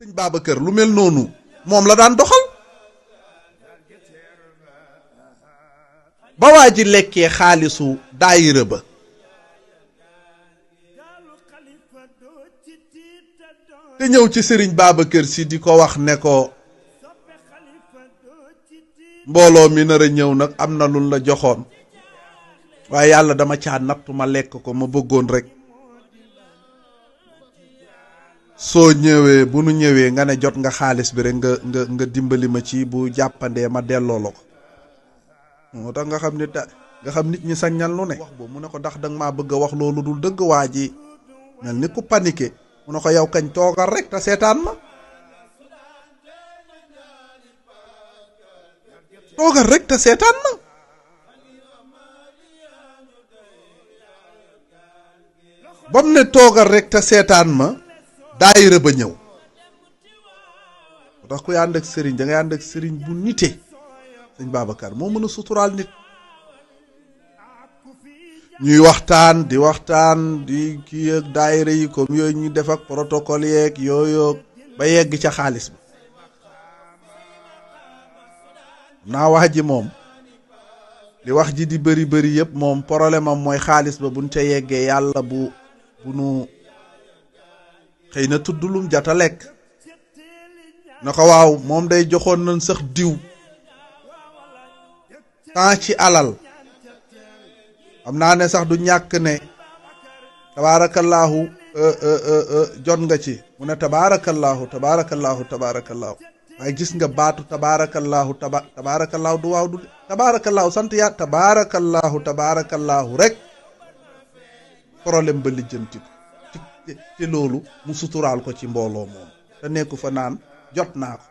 sëñ Babacar lu mel noonu moom la daan doxal ba waa ji lekkee xaalisu daayira ba te ñëw ci Serigne Babacar si di ko wax ne ko mbooloo mi nar a ñëw nag am na lu la joxoon waaye yàlla dama caa nattu ma lekk ko ma bëggoon rek soo ñëwee bu nu ñëwee nga ne jot nga xaalis bi rek nga dimbali ma ci bu jàppandee ma delloo la ko moo tax nga xam nit ñi saññal lu ne wax boobu mu ne ko ndax danga maa bëgg a wax loolu dul dëgg waa ji mel ni ku paniqué mu ne ko yow kañ toogal rek te seetaan ma toogal rek te seetaan ma bam ne toogal rek te seetaan ma daayira ba ñëw moo tax kuy ànd ak sëriñ da ngay ànd ak sëriñ bu nite sëñ Babacar moo mën a suturaal nit ñuy waxtaan di kii ak daayira yi comme yooyu ñu def ak protocole yeeg yooyu ba yegg ca xaalis ba naa wax ji moom li wax ji di bëri yëpp moom problème am mooy xaalis ba buñ ca yeggee yàlla bu nu xëy na tuddulum jata lekk na ko waaw moom day joxoon nañ sax diw temps ci alal xam naa ne sax du ñàkk ne tabaarakallaahu jot nga ci mu ne tabaarakallaahu waaye gis nga baatu tabaarakallaahu du waaw du tabaarakallaahu sant yaa tabaarakallaahu rek problème ba lijjanti ko te loolu mu suturaal ko ci mbooloo moom te nekku fa naan jot naa ko